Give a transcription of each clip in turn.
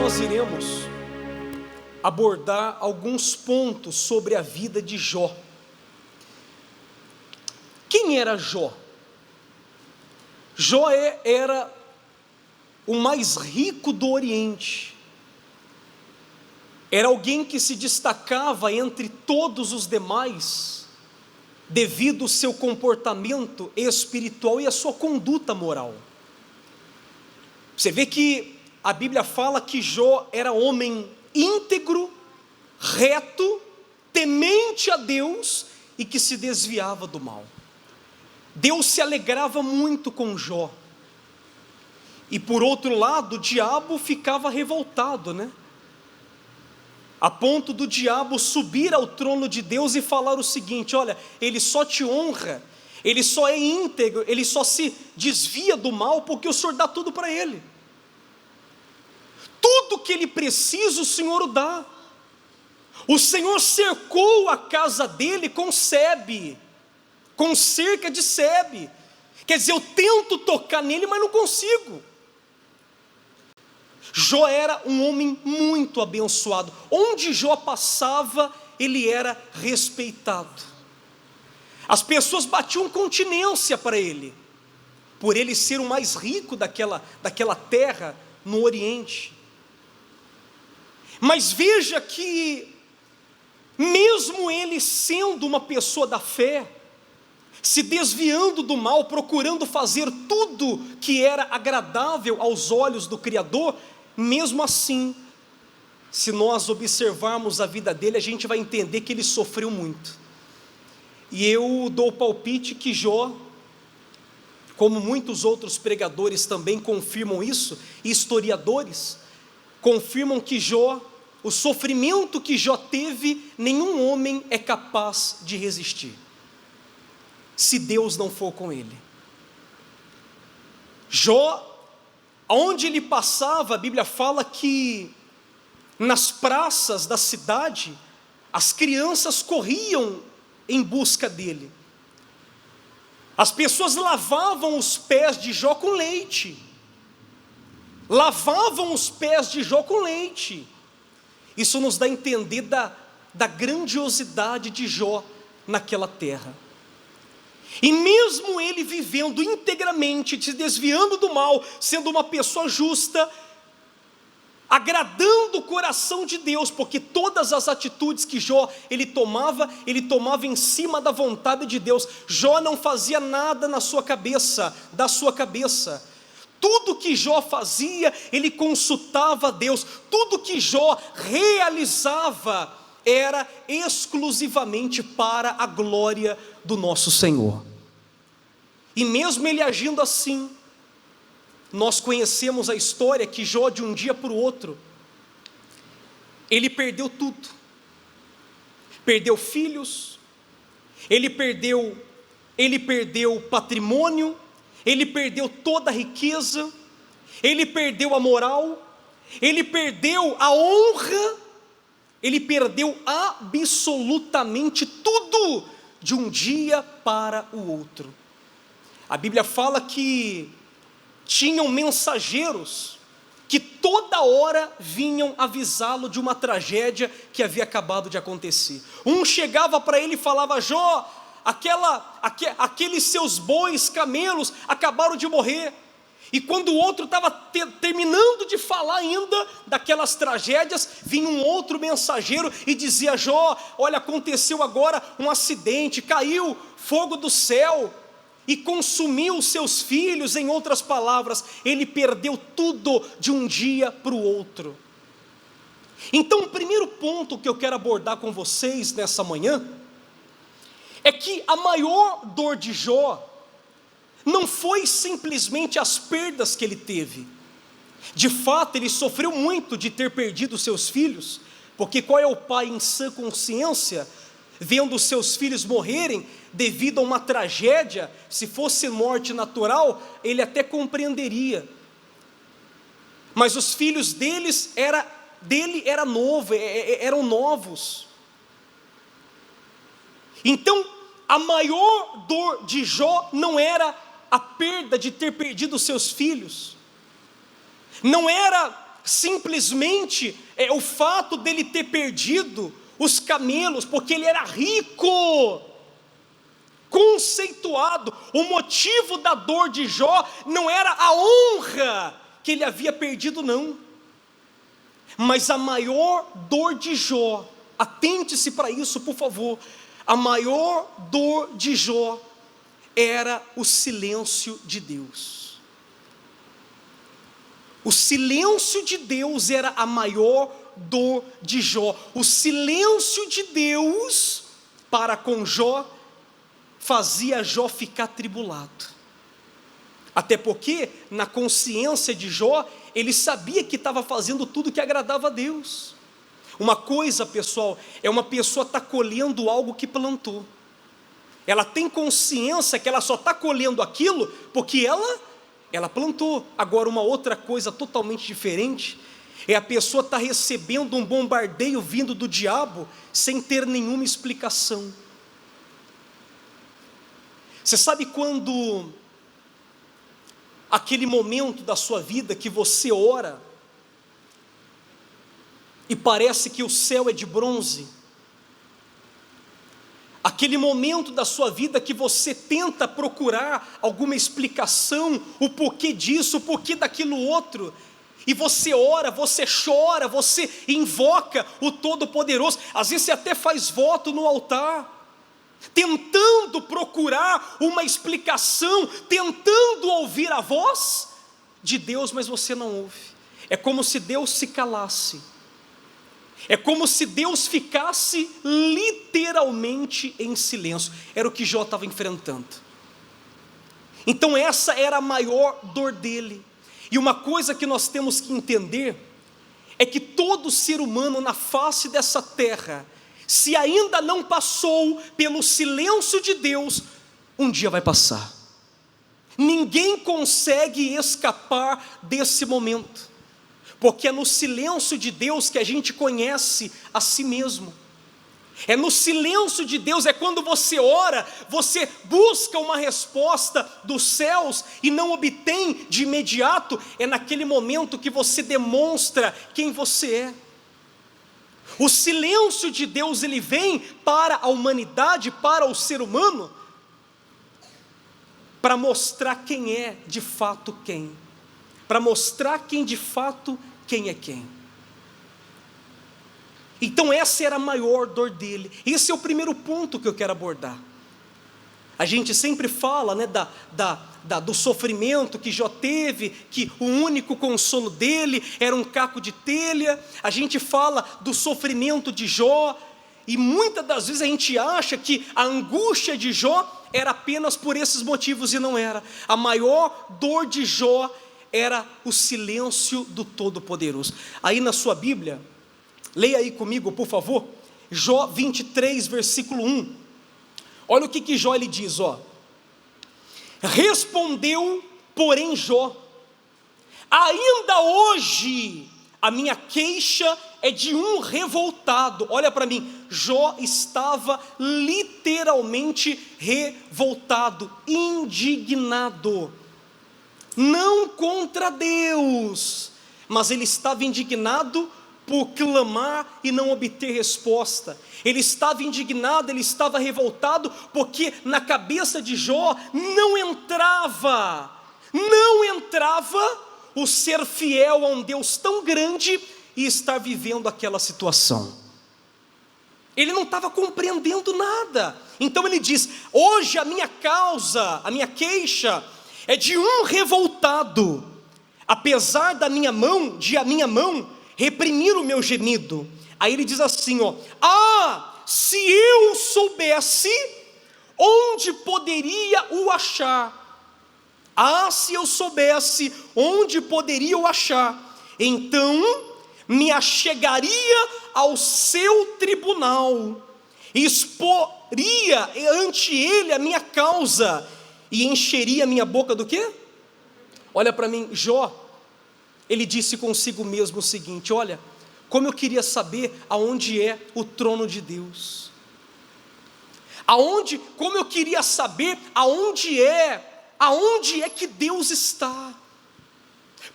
nós iremos abordar alguns pontos sobre a vida de Jó. Quem era Jó? Jó era o mais rico do Oriente. Era alguém que se destacava entre todos os demais devido ao seu comportamento espiritual e a sua conduta moral. Você vê que a Bíblia fala que Jó era homem íntegro, reto, temente a Deus e que se desviava do mal. Deus se alegrava muito com Jó. E por outro lado, o diabo ficava revoltado, né? A ponto do diabo subir ao trono de Deus e falar o seguinte: olha, ele só te honra, ele só é íntegro, ele só se desvia do mal porque o Senhor dá tudo para ele. Tudo que ele precisa, o Senhor o dá. O Senhor cercou a casa dele com sebe, com cerca de sebe. Quer dizer, eu tento tocar nele, mas não consigo. Jó era um homem muito abençoado. Onde Jó passava, ele era respeitado. As pessoas batiam continência para ele, por ele ser o mais rico daquela terra no Oriente. Mas veja que, mesmo ele sendo uma pessoa da fé, se desviando do mal, procurando fazer tudo que era agradável aos olhos do Criador, mesmo assim, se nós observarmos a vida dele, a gente vai entender que ele sofreu muito. E eu dou o palpite que Jó, como muitos outros pregadores também confirmam isso, e historiadores confirmam que Jó, o sofrimento que Jó teve, nenhum homem é capaz de resistir, se Deus não for com ele. Jó, aonde ele passava, a Bíblia fala que nas praças da cidade, as crianças corriam em busca dele. As pessoas lavavam os pés de Jó com leite. Lavavam os pés de Jó com leite. Isso nos dá a entender da grandiosidade de Jó naquela terra. E mesmo ele vivendo integramente, se desviando do mal, sendo uma pessoa justa, agradando o coração de Deus, porque todas as atitudes que Jó ele tomava em cima da vontade de Deus. Jó não fazia nada da sua cabeça. Tudo que Jó fazia, ele consultava a Deus. Tudo que Jó realizava era exclusivamente para a glória do nosso Senhor. E mesmo ele agindo assim, nós conhecemos a história que Jó, de um dia para o outro, ele perdeu tudo. Perdeu filhos, ele perdeu patrimônio, ele perdeu toda a riqueza, ele perdeu a moral, ele perdeu a honra, ele perdeu absolutamente tudo de um dia para o outro. A Bíblia fala que tinham mensageiros que toda hora vinham avisá-lo de uma tragédia que havia acabado de acontecer. Um chegava para ele e falava: Jó, aqueles seus bois, camelos acabaram de morrer. E quando o outro estava terminando de falar ainda daquelas tragédias, vinha um outro mensageiro e dizia: Jó, olha, aconteceu agora um acidente, caiu fogo do céu e consumiu os seus filhos. Em outras palavras, ele perdeu tudo de um dia para o outro. Então, o primeiro ponto que eu quero abordar com vocês nessa manhã é que a maior dor de Jó não foi simplesmente as perdas que ele teve. De fato, ele sofreu muito de ter perdido seus filhos, porque qual é o pai em sã consciência, vendo seus filhos morrerem devido a uma tragédia? Se fosse morte natural, ele até compreenderia. Mas os filhos eram novos. Então, a maior dor de Jó não era a perda de ter perdido seus filhos, não era simplesmente o fato dele ter perdido os camelos, porque ele era rico, conceituado. O motivo da dor de Jó não era a honra que ele havia perdido, não. Mas a maior dor de Jó, atente-se para isso, por favor, a maior dor de Jó era o silêncio de Deus. O silêncio de Deus era a maior dor de Jó. O silêncio de Deus para com Jó fazia Jó ficar tribulado. Até porque, na consciência de Jó, ele sabia que estava fazendo tudo que agradava a Deus. Uma coisa, pessoal, é uma pessoa estar colhendo algo que plantou. Ela tem consciência que ela só está colhendo aquilo porque ela plantou. Agora, uma outra coisa totalmente diferente é a pessoa estar recebendo um bombardeio vindo do diabo sem ter nenhuma explicação. Você sabe quando aquele momento da sua vida que você ora e parece que o céu é de bronze? Aquele momento da sua vida que você tenta procurar alguma explicação, o porquê disso, o porquê daquilo outro, e você ora, você chora, você invoca o Todo-Poderoso, às vezes você até faz voto no altar, tentando procurar uma explicação, tentando ouvir a voz de Deus, mas você não ouve. É como se Deus se calasse. É como se Deus ficasse literalmente em silêncio. Era o que Jó estava enfrentando. Então essa era a maior dor dele. E uma coisa que nós temos que entender é que todo ser humano na face dessa terra, se ainda não passou pelo silêncio de Deus, um dia vai passar. Ninguém consegue escapar desse momento, porque é no silêncio de Deus que a gente conhece a si mesmo. É no silêncio de Deus, é quando você ora, você busca uma resposta dos céus e não obtém de imediato. É naquele momento que você demonstra quem você é. O silêncio de Deus, ele vem para a humanidade, para o ser humano, para mostrar quem é de fato quem. Para mostrar quem de fato quem é quem. Então essa era a maior dor dele. Esse é o primeiro ponto que eu quero abordar. A gente sempre fala, né, do sofrimento que Jó teve, que o único consolo dele era um caco de telha. A gente fala do sofrimento de Jó, e muitas das vezes a gente acha que a angústia de Jó era apenas por esses motivos, e não era. A maior dor de Jó era o silêncio do Todo-Poderoso. Aí na sua Bíblia, leia aí comigo, por favor, Jó 23, versículo 1. Olha o que Jó ele diz, ó. Respondeu, porém, Jó: ainda hoje a minha queixa é de um revoltado. Olha para mim, Jó estava literalmente revoltado, indignado, não contra Deus, mas ele estava indignado por clamar e não obter resposta. Ele estava indignado, ele estava revoltado, porque na cabeça de Jó não entrava o ser fiel a um Deus tão grande e estar vivendo aquela situação. Ele não estava compreendendo nada. Então ele diz: hoje a minha causa, a minha queixa é de um revoltado, apesar da minha mão reprimir o meu gemido. Aí ele diz assim, ó: se eu soubesse onde poderia o achar. Se eu soubesse onde poderia o achar, então me achegaria ao seu tribunal, exporia ante ele a minha causa, e encheria a minha boca do quê? Olha para mim, Jó, ele disse consigo mesmo o seguinte: olha, como eu queria saber aonde é o trono de Deus, como eu queria saber aonde é que Deus está,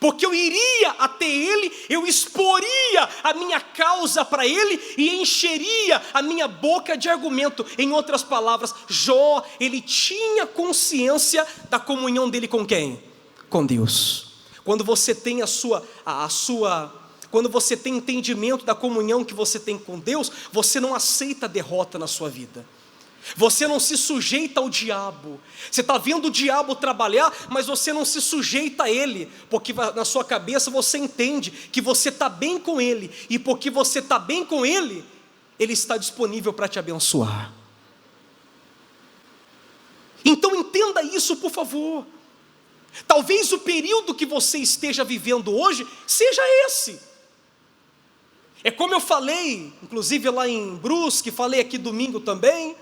porque eu iria até ele, eu exporia a minha causa para ele e encheria a minha boca de argumento. Em outras palavras, Jó, ele tinha consciência da comunhão dele com quem? Com Deus. Quando você tem quando você tem entendimento da comunhão que você tem com Deus, você não aceita derrota na sua vida. Você não se sujeita ao diabo. Você está vendo o diabo trabalhar, mas você não se sujeita a ele, porque na sua cabeça você entende que você está bem com ele, e porque você está bem com ele, ele está disponível para te abençoar. Então entenda isso, por favor. Talvez o período que você esteja vivendo hoje seja esse. É como eu falei, inclusive lá em Brusque, falei aqui domingo também,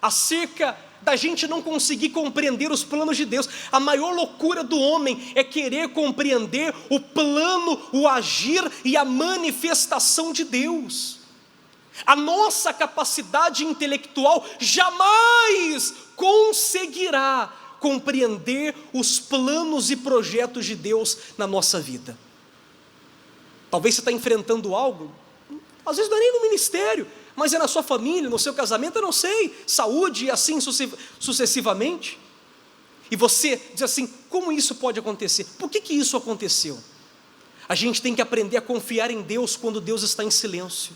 acerca da gente não conseguir compreender os planos de Deus. A maior loucura do homem é querer compreender o plano, o agir e a manifestação de Deus. A nossa capacidade intelectual jamais conseguirá compreender os planos e projetos de Deus na nossa vida. Talvez você está enfrentando algo, às vezes não é nem no ministério, mas é na sua família, no seu casamento, eu não sei, saúde e assim sucessivamente. E você diz assim, como isso pode acontecer? Por que isso aconteceu? A gente tem que aprender a confiar em Deus quando Deus está em silêncio,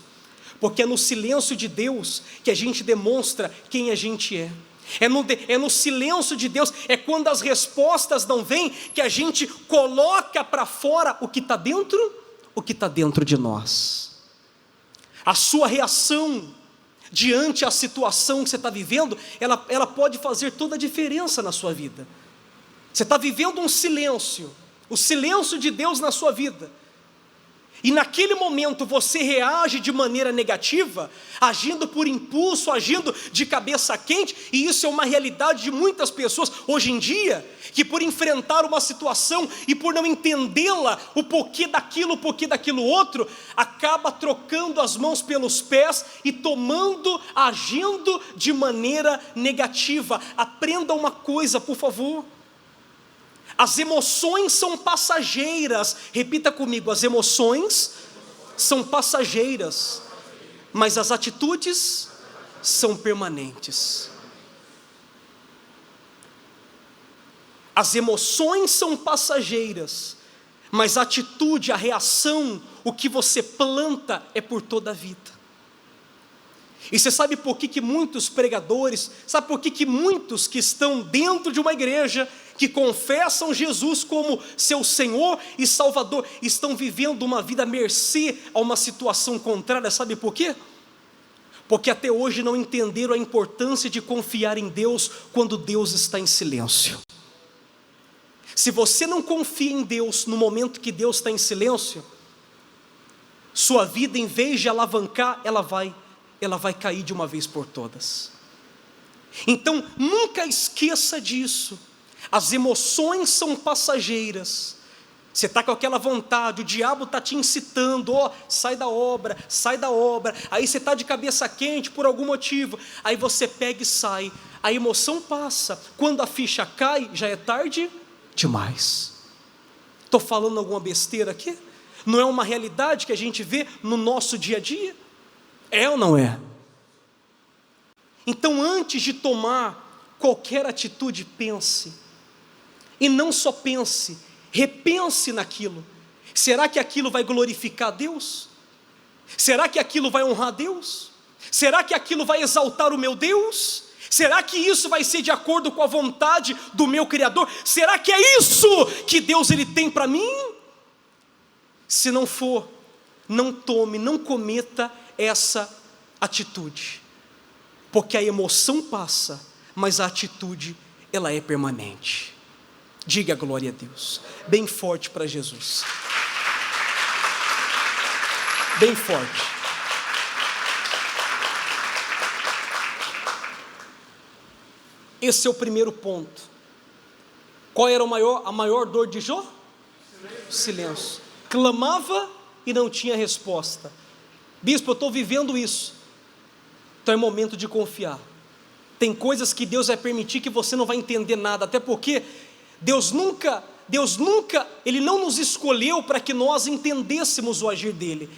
porque é no silêncio de Deus que a gente demonstra quem a gente é. É no silêncio de Deus, é quando as respostas não vêm, que a gente coloca para fora o que está dentro de nós. A sua reação diante a situação que você está vivendo, ela pode fazer toda a diferença na sua vida. Você está vivendo um silêncio, o silêncio de Deus na sua vida, e naquele momento você reage de maneira negativa, agindo por impulso, agindo de cabeça quente, e isso é uma realidade de muitas pessoas hoje em dia, que por enfrentar uma situação e por não entendê-la, o porquê daquilo outro, acaba trocando as mãos pelos pés e agindo de maneira negativa. Aprenda uma coisa, por favor. As emoções são passageiras. Repita comigo, as emoções são passageiras, mas as atitudes são permanentes. As emoções são passageiras, mas a atitude, a reação, o que você planta é por toda a vida. E você sabe por que muitos pregadores, sabe por que muitos que estão dentro de uma igreja, que confessam Jesus como seu Senhor e Salvador, estão vivendo uma vida à mercê a uma situação contrária? Sabe por quê? Porque até hoje não entenderam a importância de confiar em Deus quando Deus está em silêncio. Se você não confia em Deus no momento que Deus está em silêncio, sua vida, em vez de alavancar, ela vai cair de uma vez por todas. Então nunca esqueça disso. As emoções são passageiras. Você está com aquela vontade, o diabo está te incitando, sai da obra, aí você está de cabeça quente por algum motivo, aí você pega e sai, a emoção passa, quando a ficha cai, já é tarde demais. Estou falando alguma besteira aqui? Não é uma realidade que a gente vê no nosso dia a dia? É ou não é? Então, antes de tomar qualquer atitude, pense. E não só pense, repense naquilo. Será que aquilo vai glorificar a Deus? Será que aquilo vai honrar a Deus? Será que aquilo vai exaltar o meu Deus? Será que isso vai ser de acordo com a vontade do meu Criador? Será que é isso que Deus ele tem para mim? Se não for, não tome, não cometa essa atitude, porque a emoção passa, mas a atitude ela é permanente. Diga glória a Deus, bem forte para Jesus, bem forte. Esse é o primeiro ponto. Qual era a maior dor de Jó? Silêncio. Clamava e não tinha resposta. Bispo, eu estou vivendo isso. Então é momento de confiar. Tem coisas que Deus vai permitir que você não vai entender nada, até porque Deus nunca Deus Ele não nos escolheu para que nós entendêssemos o agir dele.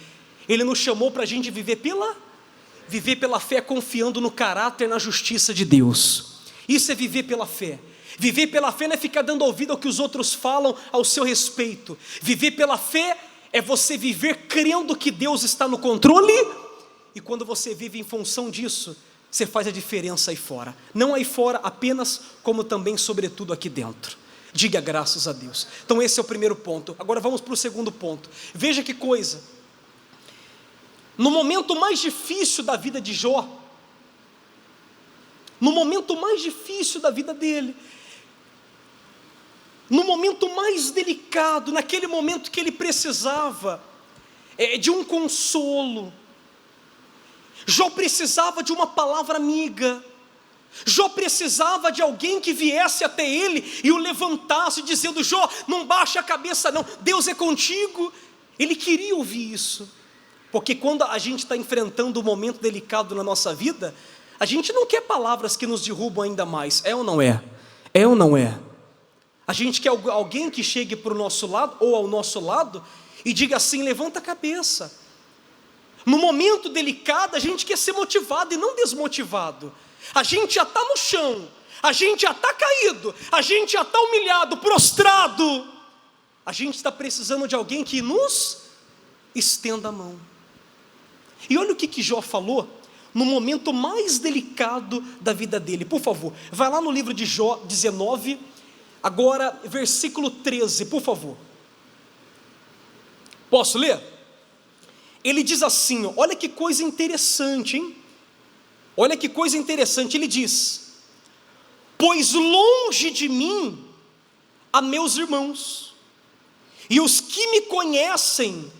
Ele nos chamou para a gente viver pela fé, confiando no caráter e na justiça de Deus. Isso é viver pela fé. Viver pela fé não é ficar dando ouvido ao que os outros falam ao seu respeito. Viver pela fé é você viver crendo que Deus está no controle, e quando você vive em função disso, você faz a diferença aí fora. Não aí fora apenas, como também sobretudo aqui dentro. Diga graças a Deus. Então esse é o primeiro ponto. Agora vamos para o segundo ponto. Veja que coisa. No momento mais difícil da vida de Jó, no momento mais difícil da vida dele, no momento mais delicado, naquele momento que ele precisava de um consolo, Jó precisava de uma palavra amiga, Jó precisava de alguém que viesse até ele e o levantasse, dizendo: Jó, não baixe a cabeça não, Deus é contigo. Ele queria ouvir isso, porque quando a gente está enfrentando um momento delicado na nossa vida, a gente não quer palavras que nos derrubam ainda mais, é ou não é? É ou não é? A gente quer alguém que chegue para o nosso lado, ou ao nosso lado, e diga assim: levanta a cabeça. No momento delicado, a gente quer ser motivado e não desmotivado. A gente já está no chão, a gente já está caído, a gente já está humilhado, prostrado. A gente está precisando de alguém que nos estenda a mão. E olha o que Jó falou no momento mais delicado da vida dele. Por favor, vai lá no livro de Jó 19, agora versículo 13, por favor. Posso ler? Ele diz assim, olha que coisa interessante, hein? Olha que coisa interessante, ele diz: pois longe de mim há meus irmãos, e os que me conhecem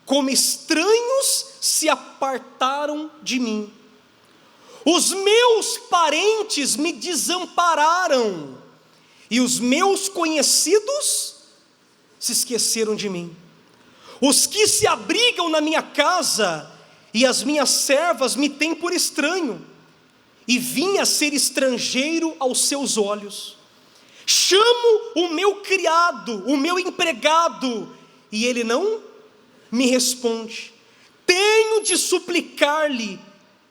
como estranhos se apartaram de mim. Os meus parentes me desampararam, e os meus conhecidos se esqueceram de mim. Os que se abrigam na minha casa e as minhas servas me têm por estranho, e vim a ser estrangeiro aos seus olhos. Chamo o meu criado, o meu empregado, e ele não me responde. Tenho de suplicar-lhe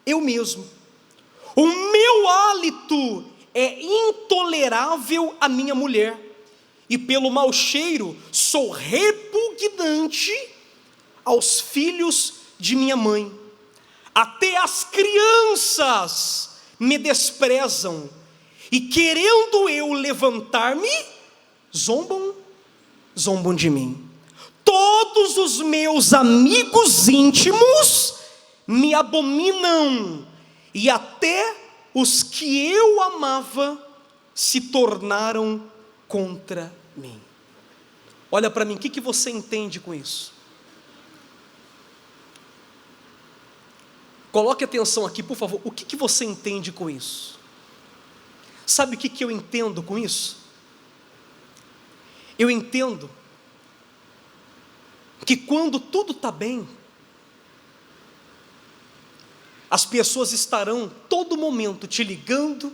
eu mesmo. O meu hálito é intolerável à minha mulher, e pelo mau cheiro sou repugnante aos filhos de minha mãe. Até as crianças me desprezam, e querendo eu levantar-me, zombam de mim. Todos os meus amigos íntimos me abominam, e até os que eu amava se tornaram contra mim. Olha para mim, o que você entende com isso? Coloque atenção aqui, por favor. O que você entende com isso? Sabe o que eu entendo com isso? Eu entendo que quando tudo está bem, as pessoas estarão todo momento te ligando,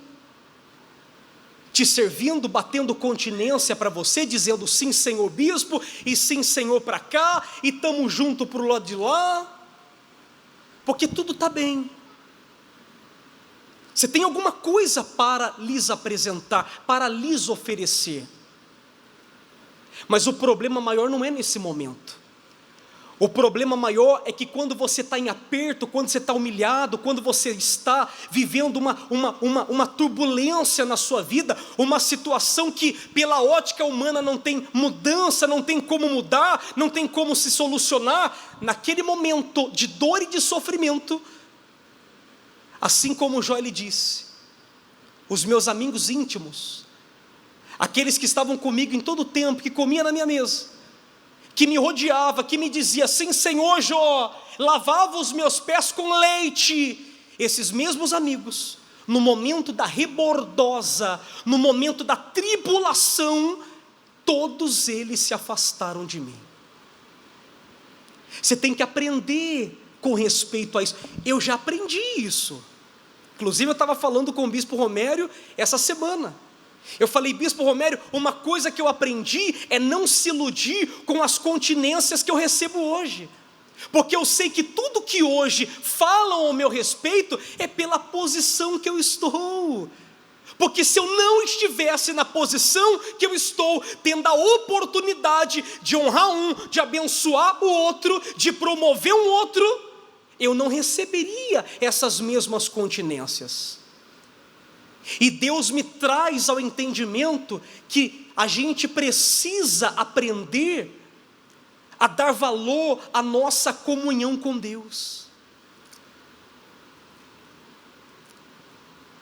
te servindo, batendo continência para você, dizendo sim senhor bispo, e sim senhor para cá, e estamos juntos para o lado de lá, porque tudo está bem. Você tem alguma coisa para lhes apresentar, para lhes oferecer. Mas o problema maior não é nesse momento. O problema maior é que quando você está em aperto, quando você está humilhado, quando você está vivendo uma turbulência na sua vida, uma situação que pela ótica humana não tem mudança, não tem como mudar, não tem como se solucionar, naquele momento de dor e de sofrimento, assim como Jó lhe disse, os meus amigos íntimos, aqueles que estavam comigo em todo o tempo, que comia na minha mesa, que me rodeava, que me dizia, sim Senhor Jó, lavava os meus pés com leite, esses mesmos amigos, no momento da rebordosa, no momento da tribulação, todos eles se afastaram de mim. Você tem que aprender com respeito a isso. Eu já aprendi isso. Inclusive eu estava falando com o bispo Romério essa semana. Eu falei, bispo Romério, uma coisa que eu aprendi é não se iludir com as continências que eu recebo hoje. Porque eu sei que tudo que hoje falam ao meu respeito é pela posição que eu estou. Porque se eu não estivesse na posição que eu estou, tendo a oportunidade de honrar um, de abençoar o outro, de promover um outro, eu não receberia essas mesmas continências. E Deus me traz ao entendimento que a gente precisa aprender a dar valor à nossa comunhão com Deus.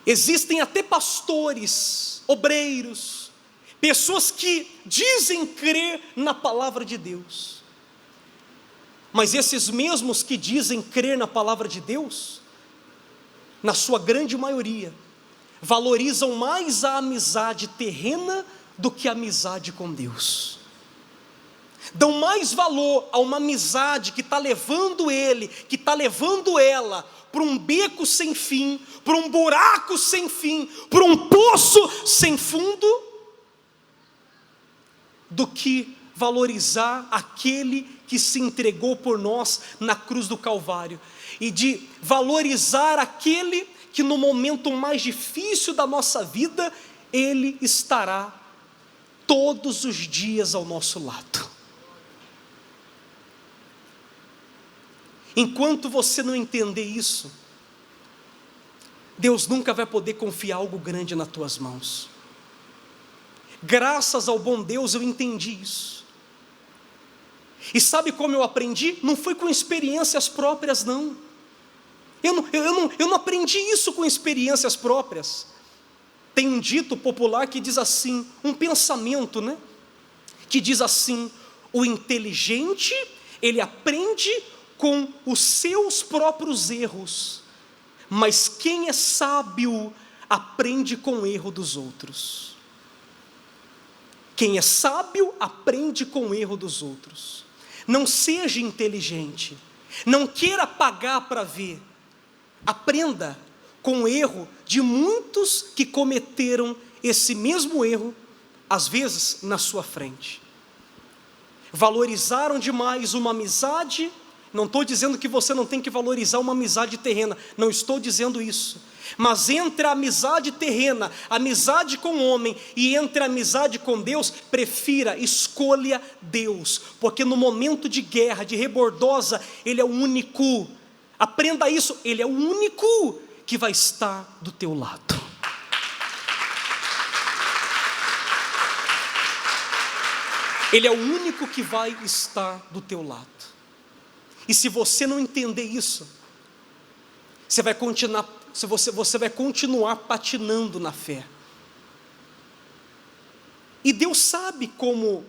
Existem até pastores, obreiros, pessoas que dizem crer na palavra de Deus, mas esses mesmos que dizem crer na palavra de Deus, na sua grande maioria, valorizam mais a amizade terrena do que a amizade com Deus. Dão mais valor a uma amizade que está levando ele, que está levando ela para um beco sem fim, para um buraco sem fim, para um poço sem fundo, do que valorizar aquele que se entregou por nós na cruz do Calvário, e de valorizar aquele que no momento mais difícil da nossa vida, ele estará todos os dias ao nosso lado. Enquanto você não entender isso, Deus nunca vai poder confiar algo grande nas tuas mãos. Graças ao bom Deus eu entendi isso. E sabe como eu aprendi? Não foi com experiências próprias, não. Eu não aprendi isso com experiências próprias. Tem um dito popular que diz assim, um pensamento, né? Que diz assim: o inteligente, ele aprende com os seus próprios erros, mas quem é sábio aprende com o erro dos outros. Quem é sábio aprende com o erro dos outros. Não seja inteligente, não queira pagar para ver, aprenda com o erro de muitos que cometeram esse mesmo erro, às vezes na sua frente. Valorizaram demais uma amizade. Não estou dizendo que você não tem que valorizar uma amizade terrena, não estou dizendo isso. Mas entre a amizade terrena, a amizade com o homem, e entre a amizade com Deus, prefira, escolha Deus. Porque no momento de guerra, de rebordosa, Ele é o único. Aprenda isso, Ele é o único que vai estar do teu lado. Ele é o único que vai estar do teu lado. E se você não entender isso, você vai continuar patinando na fé. E Deus sabe como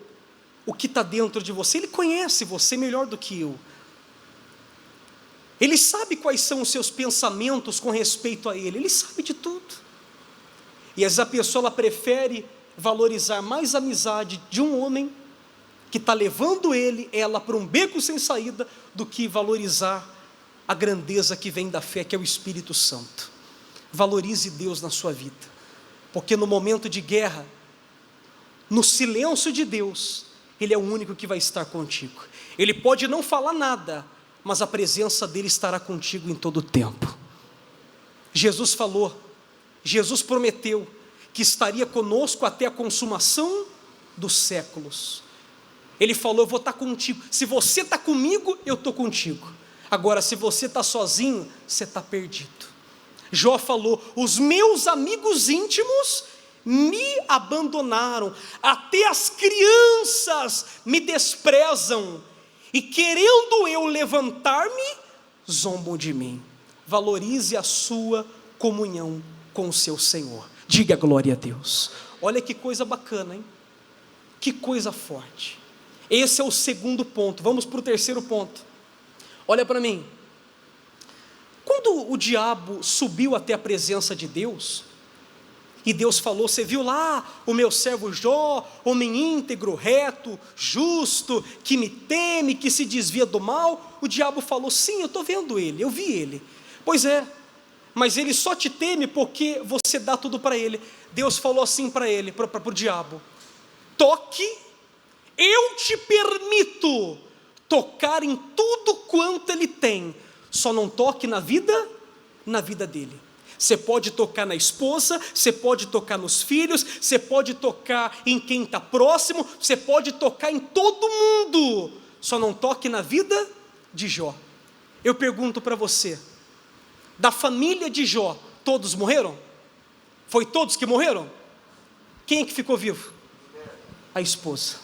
o que está dentro de você. Ele conhece você melhor do que eu. Ele sabe quais são os seus pensamentos com respeito a Ele. Ele sabe de tudo. E às vezes a pessoa ela prefere valorizar mais a amizade de um homem que está levando ela para um beco sem saída, do que valorizar a grandeza que vem da fé, que é o Espírito Santo. Valorize Deus na sua vida, porque no momento de guerra, no silêncio de Deus, Ele é o único que vai estar contigo. Ele pode não falar nada, mas a presença dEle estará contigo em todo o tempo. Jesus falou, Jesus prometeu que estaria conosco até a consumação dos séculos. Ele falou, eu vou estar contigo. Se você está comigo, eu estou contigo. Agora, se você está sozinho, você está perdido. Jó falou, os meus amigos íntimos me abandonaram, até as crianças me desprezam, e querendo eu levantar-me, zombam de mim. Valorize a sua comunhão com o seu Senhor. Diga glória a Deus. Olha que coisa bacana, hein? Que coisa forte. Esse é o segundo ponto. Vamos para o terceiro ponto. Olha para mim. Quando o diabo subiu até a presença de Deus, e Deus falou, você viu lá o meu servo Jó, homem íntegro, reto, justo, que me teme, que se desvia do mal? O diabo falou, sim, eu estou vendo ele, eu vi ele. Pois é, mas ele só te teme porque você dá tudo para ele. Deus falou assim para ele, para o diabo: toque, eu te permito tocar em tudo quanto ele tem, só não toque na vida dele. Você pode tocar na esposa, você pode tocar nos filhos, você pode tocar em quem está próximo, você pode tocar em todo mundo, só não toque na vida de Jó. Eu pergunto para você, da família de Jó, todos morreram? Foi todos que morreram? Quem é que ficou vivo? A esposa.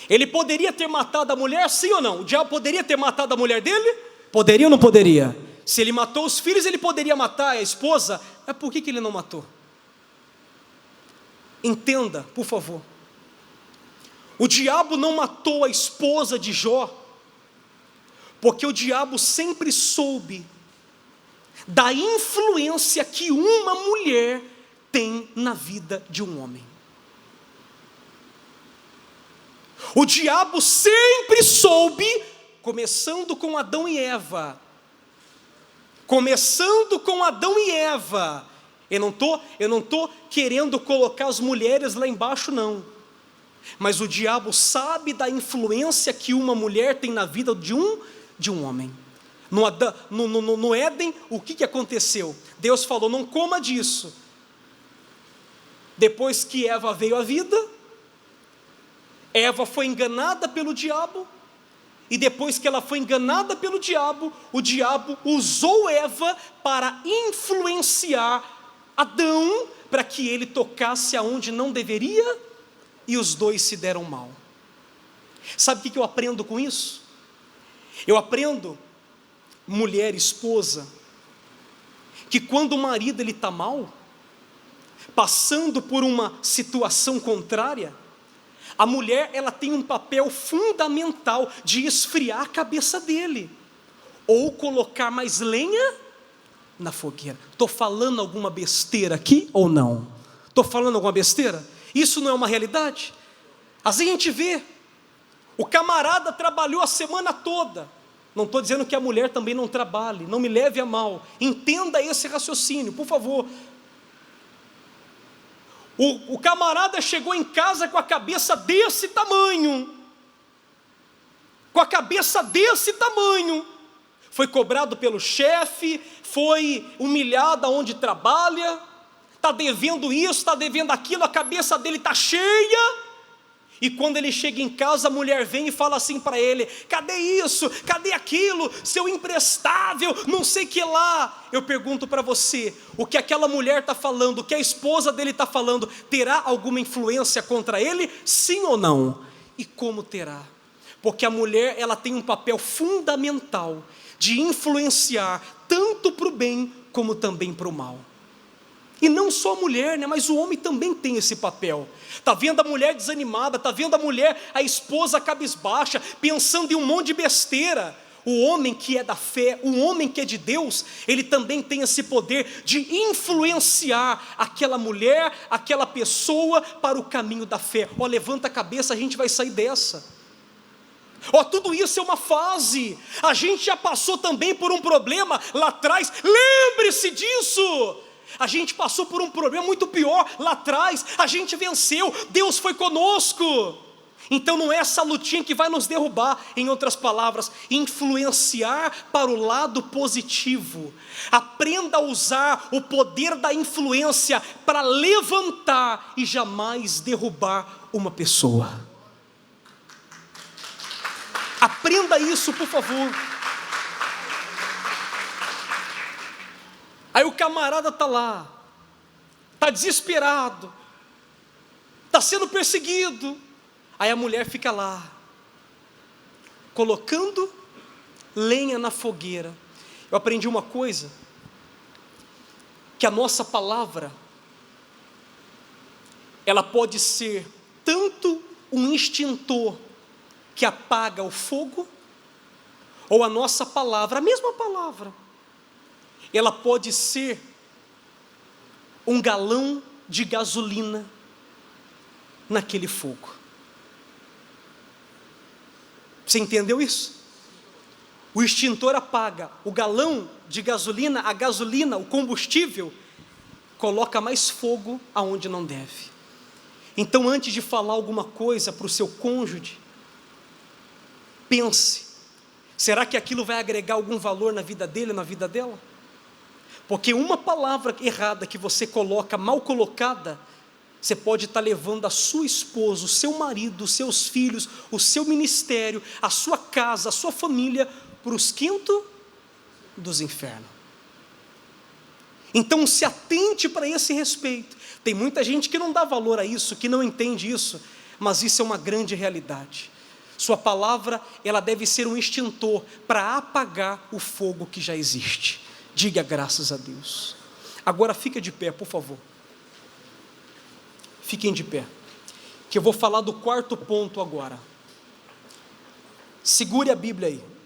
Ele poderia ter matado a mulher, sim ou não? O diabo poderia ter matado a mulher dele? Poderia ou não poderia? Se ele matou os filhos, ele poderia matar a esposa, mas por que ele não matou? Entenda, por favor. O diabo não matou a esposa de Jó, porque o diabo sempre soube da influência que uma mulher tem na vida de um homem. O diabo sempre soube, começando com Adão e Eva. Eu não tô querendo colocar as mulheres lá embaixo, não. Mas o diabo sabe da influência que uma mulher tem na vida de um homem. No Éden, o que aconteceu? Deus falou: não coma disso. Depois que Eva veio à vida, Eva foi enganada pelo diabo. E depois que ela foi enganada pelo diabo, o diabo usou Eva para influenciar Adão, para que ele tocasse aonde não deveria, e os dois se deram mal. Sabe o que eu aprendo com isso? Eu aprendo, mulher, esposa, que quando o marido está mal, passando por uma situação contrária, a mulher, ela tem um papel fundamental de esfriar a cabeça dele, ou colocar mais lenha na fogueira. Estou falando alguma besteira aqui ou não? Estou falando alguma besteira? Isso não é uma realidade? Às vezes a gente vê, o camarada trabalhou a semana toda. Não estou dizendo que a mulher também não trabalhe, não me leve a mal, entenda esse raciocínio, por favor. O camarada chegou em casa com a cabeça desse tamanho, foi cobrado pelo chefe, foi humilhado onde trabalha, está devendo isso, está devendo aquilo, a cabeça dele está cheia, e quando ele chega em casa, a mulher vem e fala assim para ele: cadê isso, cadê aquilo, seu imprestável, não sei que lá. Eu pergunto para você, o que aquela mulher está falando, o que a esposa dele está falando, terá alguma influência contra ele, sim ou não? E como terá? Porque a mulher, ela tem um papel fundamental de influenciar tanto para o bem como também para o mal. E não só a mulher, mas o homem também tem esse papel. Está vendo a mulher desanimada, está vendo a esposa cabisbaixa, pensando em um monte de besteira. O homem que é da fé, o homem que é de Deus, ele também tem esse poder de influenciar aquela mulher, aquela pessoa para o caminho da fé. Levanta a cabeça, a gente vai sair dessa. Tudo isso é uma fase. A gente já passou também por um problema lá atrás, lembre-se disso. A gente passou por um problema muito pior lá atrás, a gente venceu, Deus foi conosco. Então não é essa lutinha que vai nos derrubar. Em outras palavras, influenciar para o lado positivo. Aprenda a usar o poder da influência para levantar e jamais derrubar uma pessoa. Aprenda isso, por favor. Aí o camarada está lá, está desesperado, está sendo perseguido. Aí a mulher fica lá, colocando lenha na fogueira. Eu aprendi uma coisa, que a nossa palavra, ela pode ser tanto um extintor que apaga o fogo, ou a nossa palavra, a mesma palavra, ela pode ser um galão de gasolina naquele fogo. Você entendeu isso? o extintor apaga, o galão de gasolina, a gasolina, o combustível, coloca mais fogo aonde não deve. Então, antes de falar alguma coisa para o seu cônjuge, pense, será que aquilo vai agregar algum valor na vida dele, na vida dela? Porque uma palavra errada que você coloca, mal colocada, você pode estar levando a sua esposa, o seu marido, os seus filhos, o seu ministério, a sua casa, a sua família, para os quintos dos infernos. Então se atente para esse respeito. Tem muita gente que não dá valor a isso, que não entende isso, mas isso é uma grande realidade. Sua palavra, ela deve ser um extintor para apagar o fogo que já existe. Diga graças a Deus. Agora fica de pé, por favor. Fiquem de pé, que eu vou falar do quarto ponto agora. Segure a Bíblia aí.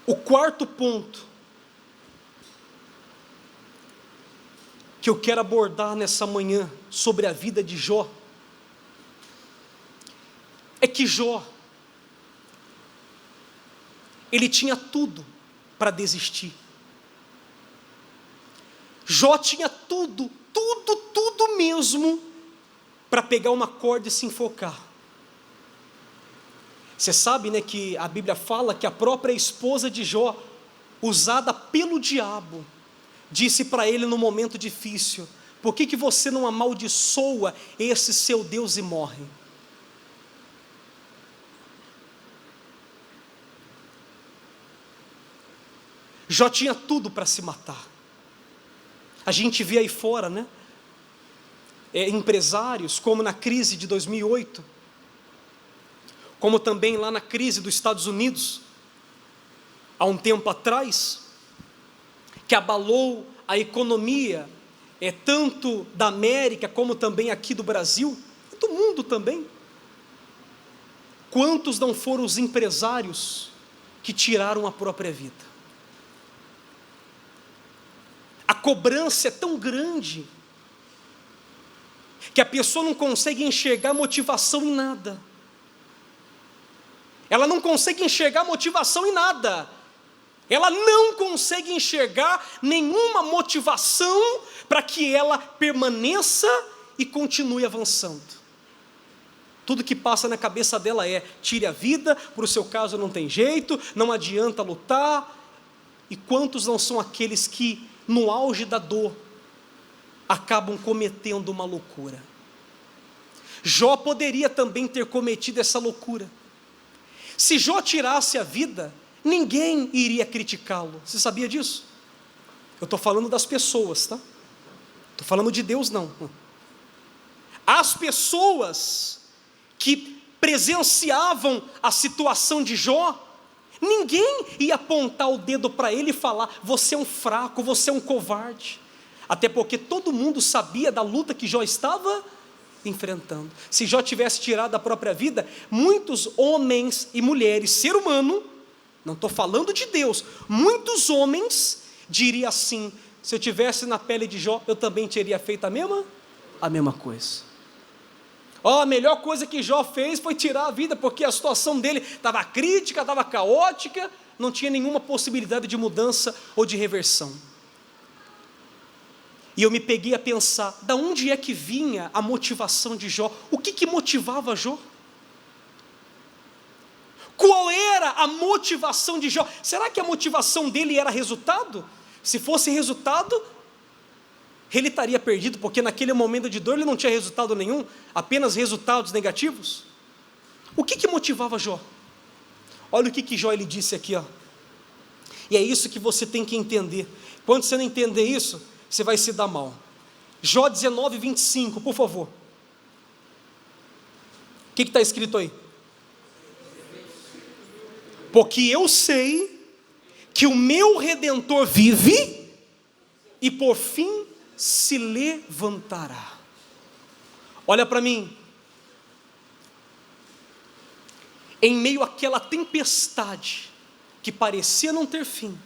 O quarto ponto que eu quero abordar nessa manhã sobre a vida de Jó é que Jó, ele tinha tudo para desistir. Jó tinha tudo mesmo para pegar uma corda e se enforcar. Você sabe, né, que a Bíblia fala que a própria esposa de Jó, usada pelo diabo, disse para ele no momento difícil: por que você não amaldiçoa esse seu Deus e morre? Jó tinha tudo para se matar. A gente vê aí fora, né? Empresários, como na crise de 2008, como também lá na crise dos Estados Unidos, há um tempo atrás, que abalou a economia, tanto da América, como também aqui do Brasil, e do mundo também. Quantos não foram os empresários que tiraram a própria vida? A cobrança é tão grande, que a pessoa não consegue enxergar motivação em nada. Ela não consegue enxergar motivação em nada. Ela não consegue enxergar nenhuma motivação para que ela permaneça e continue avançando. Tudo que passa na cabeça dela é: tire a vida, para o seu caso não tem jeito, não adianta lutar. E quantos não são aqueles que, no auge da dor, acabam cometendo uma loucura? Jó poderia também ter cometido essa loucura. Se Jó tirasse a vida, ninguém iria criticá-lo. Você sabia disso? Eu estou falando das pessoas, tá? Estou falando de Deus, não. As pessoas que presenciavam a situação de Jó, ninguém ia apontar o dedo para ele e falar: você é um fraco, você é um covarde. Até porque todo mundo sabia da luta que Jó estava enfrentando. Se Jó tivesse tirado a própria vida, muitos homens e mulheres, ser humano, não estou falando de Deus, muitos homens diriam assim: se eu tivesse na pele de Jó, eu também teria feito a mesma coisa. A melhor coisa que Jó fez foi tirar a vida, porque a situação dele estava crítica, estava caótica, não tinha nenhuma possibilidade de mudança ou de reversão. E eu me peguei a pensar, da onde é que vinha a motivação de Jó? O que motivava Jó? Qual era a motivação de Jó? Será que a motivação dele era resultado? Se fosse resultado, ele estaria perdido, porque naquele momento de dor ele não tinha resultado nenhum, apenas resultados negativos. O que motivava Jó? Olha o que Jó ele disse aqui, ó. E é isso que você tem que entender. Quando você não entender isso, você vai se dar mal. Jó 19, 25, por favor. O que está escrito aí? Porque eu sei que o meu Redentor vive e por fim se levantará. Olha para mim. Em meio àquela tempestade que parecia não ter fim,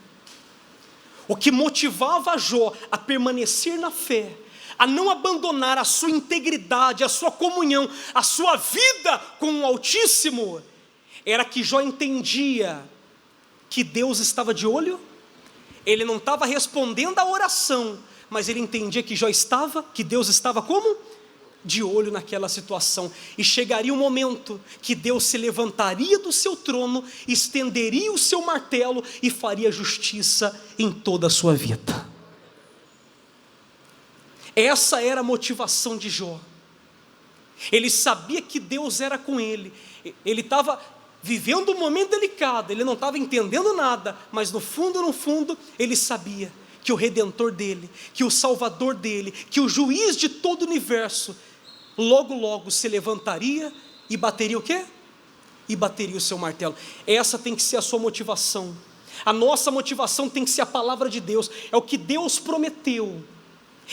o que motivava Jó a permanecer na fé, a não abandonar a sua integridade, a sua comunhão, a sua vida com o Altíssimo, era que Jó entendia que Deus estava de olho. Ele não estava respondendo à oração, mas ele entendia que que Deus estava como? De olho naquela situação. E chegaria um momento que Deus se levantaria do seu trono, estenderia o seu martelo e faria justiça em toda a sua vida. Essa era a motivação de Jó. Ele sabia que Deus era com ele. Ele estava vivendo um momento delicado, ele não estava entendendo nada, mas no fundo, ele sabia que o Redentor dele, que o Salvador dele, que o Juiz de todo o universo, logo se levantaria e bateria o quê? E bateria o seu martelo. Essa tem que ser a sua motivação. A nossa motivação tem que ser a palavra de Deus. É o que Deus prometeu,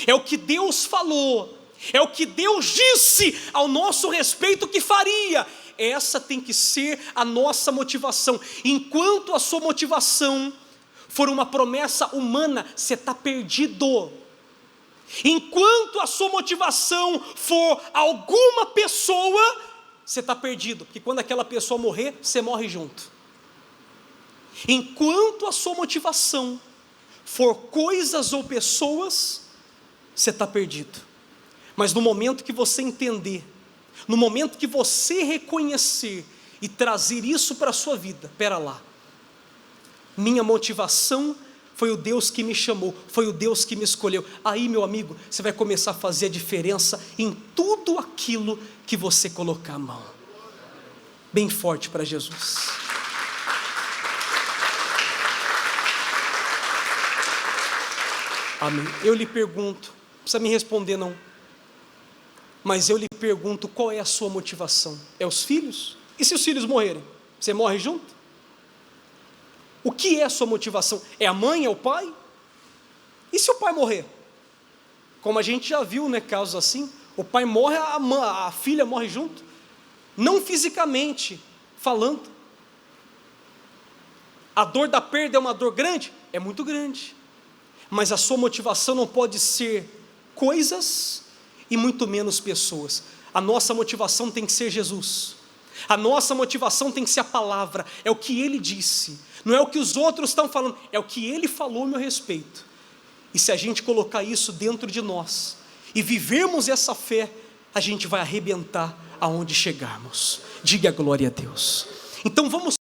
é o que Deus falou, é o que Deus disse ao nosso respeito que faria. Essa tem que ser a nossa motivação. Enquanto a sua motivação for uma promessa humana, você está perdido. Enquanto a sua motivação for alguma pessoa, você está perdido, porque quando aquela pessoa morrer, você morre junto. Enquanto a sua motivação for coisas ou pessoas, você está perdido. Mas no momento que você entender, no momento que você reconhecer e trazer isso para a sua vida, espera lá, minha motivação foi o Deus que me chamou, foi o Deus que me escolheu. Aí, meu amigo, você vai começar a fazer a diferença em tudo aquilo que você colocar a mão. Bem forte para Jesus. Amém. Eu lhe pergunto, não precisa me responder não, mas eu lhe pergunto, qual é a sua motivação? É os filhos? E se os filhos morrerem? Você morre junto? O que é a sua motivação? É a mãe, é o pai? E se o pai morrer? Como a gente já viu, né, casos assim, o pai morre, a filha morre junto, não fisicamente falando. A dor da perda é uma dor grande? É muito grande, mas a sua motivação não pode ser coisas e muito menos pessoas. A nossa motivação tem que ser Jesus, a nossa motivação tem que ser a palavra, é o que Ele disse, não é o que os outros estão falando, é o que Ele falou a meu respeito. E se a gente colocar isso dentro de nós e vivermos essa fé, a gente vai arrebentar aonde chegarmos. Diga a glória a Deus. Então vamos